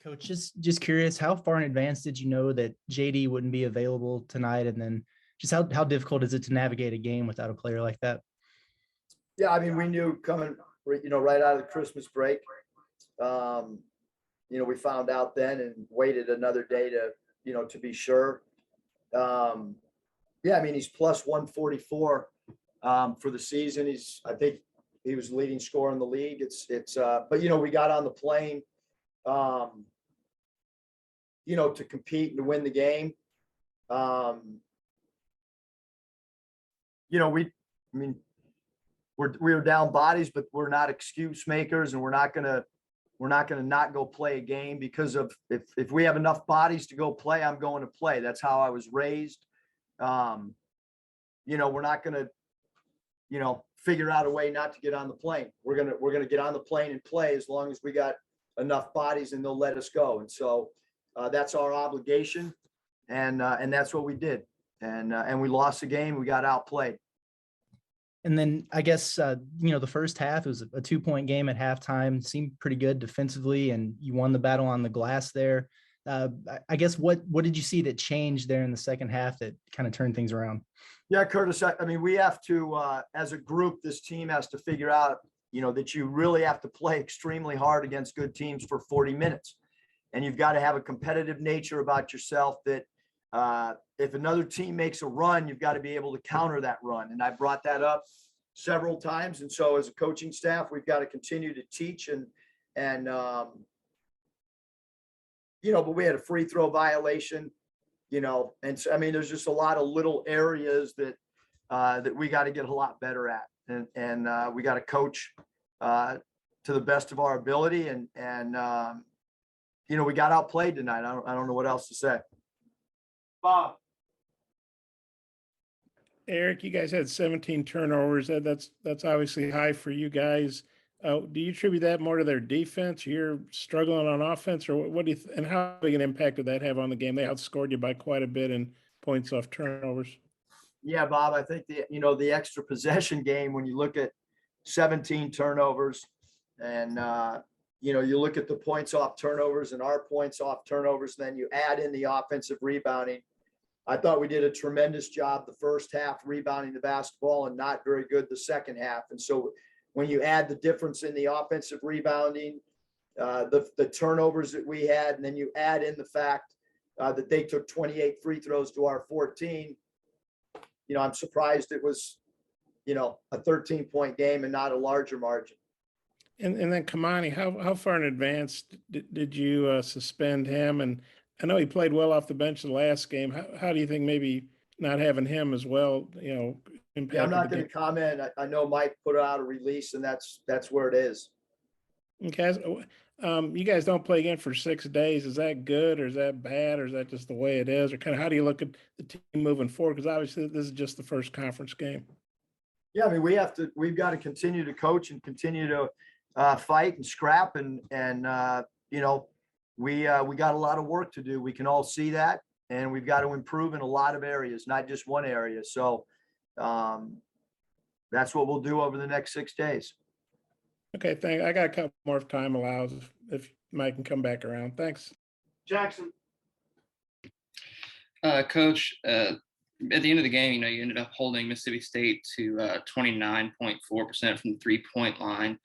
Coach, just curious, how far in advance did you know that JD wouldn't be available tonight? And then just how difficult is it to navigate a game without a player like that? Yeah, I mean, we knew coming, right out of the Christmas break. We found out then and waited another day to be sure. Yeah, I mean, he's plus 144 for the season. I think he was the leading scorer in the league. But we got on the plane, to compete and to win the game. We were down bodies, but we're not excuse makers, and we're not gonna not go play a game because of if we have enough bodies to go play, I'm going to play. That's how I was raised. We're not gonna, figure out a way not to get on the plane. We're gonna get on the plane and play as long as we got enough bodies and they'll let us go. And so that's our obligation, and that's what we did. And we lost the game. We got outplayed. And then I guess, the first half, it was a 2-point game at halftime, seemed pretty good defensively, and you won the battle on the glass there. I guess what did you see that changed there in the second half that kind of turned things around? Yeah, Curtis, I mean, we have to, as a group, this team has to figure out, that you really have to play extremely hard against good teams for 40 minutes. And you've got to have a competitive nature about yourself that if another team makes a run, you've got to be able to counter that run. And I brought that up several times. And so as a coaching staff, we've got to continue to teach but we had a free throw violation, and so, I mean, there's just a lot of little areas that we got to get a lot better at. And we got to coach to the best of our ability. And we got outplayed tonight. I don't know what else to say. Bob. Eric, you guys had 17 turnovers. That's obviously high for you guys. Do you attribute that more to their defense? You're struggling on offense, or what do you? And how big an impact did that have on the game? They outscored you by quite a bit in points off turnovers. Yeah, Bob. I think the extra possession game, when you look at 17 turnovers, and you look at the points off turnovers and our points off turnovers, and then you add in the offensive rebounding. I thought we did a tremendous job the first half rebounding the basketball and not very good the second half. And so when you add the difference in the offensive rebounding, the turnovers that we had, and then you add in the fact that they took 28 free throws to our 14, I'm surprised it was, a 13-point game and not a larger margin. And then Kamani, how far in advance did you suspend him? And I know he played well off the bench the last game. How do you think maybe not having him as well, impacted? Yeah, I'm not going to comment. I know Mike put out a release, and that's where it is. Okay. You guys don't play again for 6 days. Is that good, or is that bad, or is that just the way it is? Or kind of how do you look at the team moving forward? Because obviously this is just the first conference game. Yeah, I mean, we've got to continue to coach and continue to fight and scrap, and we got a lot of work to do. We can all see that, and we've got to improve in a lot of areas, not just one area. So that's what we'll do over the next 6 days. Okay, I got a couple more if time allows, if Mike can come back around. Thanks. Jackson. Coach, at the end of the game, you ended up holding Mississippi State to 29.4% from the 3-point line.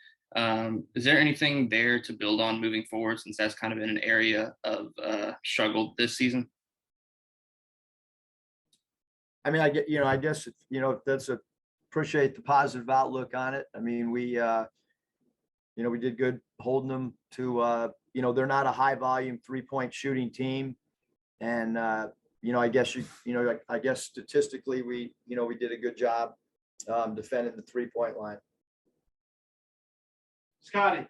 Is there anything there to build on moving forward, since that's kind of been an area of struggle this season? I mean, I guess, appreciate the positive outlook on it. I mean, we did good holding them to, they're not a high volume 3-point shooting team. And, I guess statistically, we did a good job defending the 3-point line. Scotty.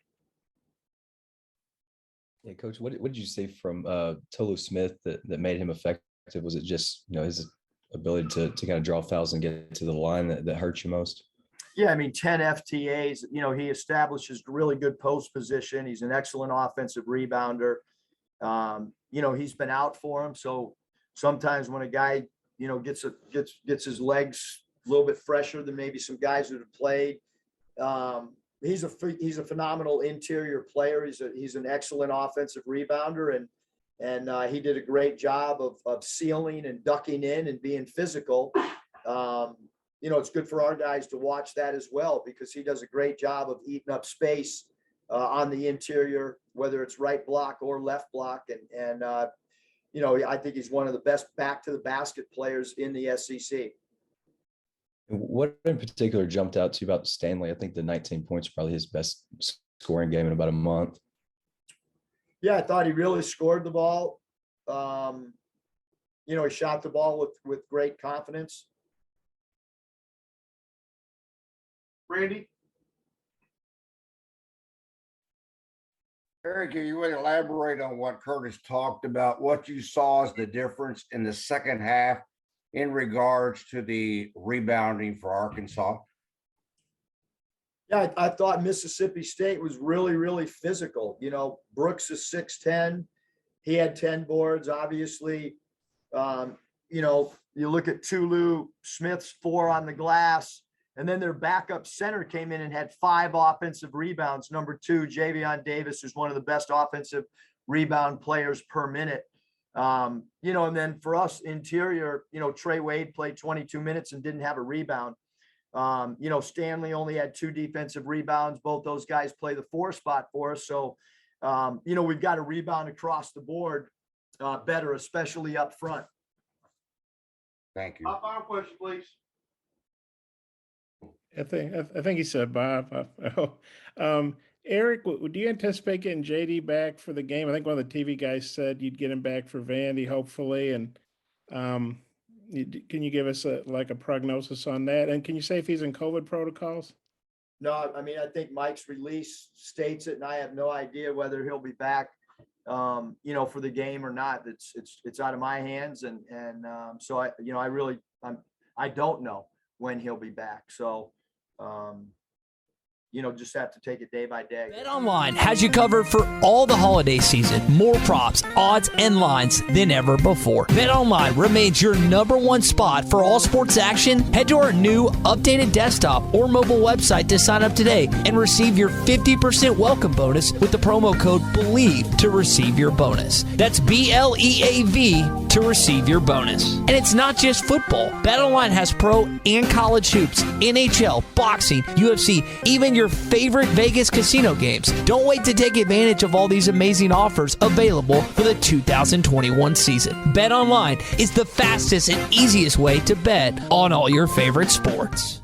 Yeah, Coach, what did you say from Tolu Smith that made him effective? Was it just, his ability to kind of draw fouls and get to the line that hurt you most? Yeah, I mean, 10 FTAs, he establishes really good post position. He's an excellent offensive rebounder. He's been out for him. So sometimes when a guy, gets his legs a little bit fresher than maybe some guys that have played, he's a phenomenal interior player. He's an excellent offensive rebounder, and he did a great job of sealing and ducking in and being physical. It's good for our guys to watch that as well, because he does a great job of eating up space on the interior, whether it's right block or left block. And I think he's one of the best back to the basket players in the SEC. What in particular jumped out to you about Stanley? I think the 19 points is probably his best scoring game in about a month. Yeah, I thought he really scored the ball. He shot the ball with great confidence. Randy? Eric, you would elaborate on what Curtis talked about, what you saw as the difference in the second half in regards to the rebounding for Arkansas? Yeah, I thought Mississippi State was really, really physical. Brooks is 6'10". He had 10 boards, obviously. You look at Tulu Smith's 4 on the glass, and then their backup center came in and had 5 offensive rebounds. Number 2, Javion Davis, who's one of the best offensive rebound players per minute. And then for us interior, Trey Wade played 22 minutes and didn't have a rebound. Stanley only had 2 defensive rebounds. Both those guys play the 4 spot for us. So, we've got to rebound across the board better, especially up front. Thank you. Final question, please. I think he said Bob. Eric, do you anticipate getting JD back for the game? I think one of the TV guys said you'd get him back for Vandy, hopefully. And can you give us a prognosis on that? And can you say if he's in COVID protocols? No, I mean, I think Mike's release states it, and I have no idea whether he'll be back, for the game or not. It's out of my hands, and so I don't know when he'll be back. So. Just have to take it day by day. BetOnline has you covered for all the holiday season. More props, odds, and lines than ever before. BetOnline remains your #1 spot for all sports action. Head to our new updated desktop or mobile website to sign up today and receive your 50% welcome bonus with the promo code BELIEVE to receive your bonus. That's BLEAV to receive your bonus. And it's not just football. BetOnline has pro and college hoops, NHL, boxing, UFC, even your favorite Vegas casino games. Don't wait to take advantage of all these amazing offers available for the 2021 season. BetOnline is the fastest and easiest way to bet on all your favorite sports.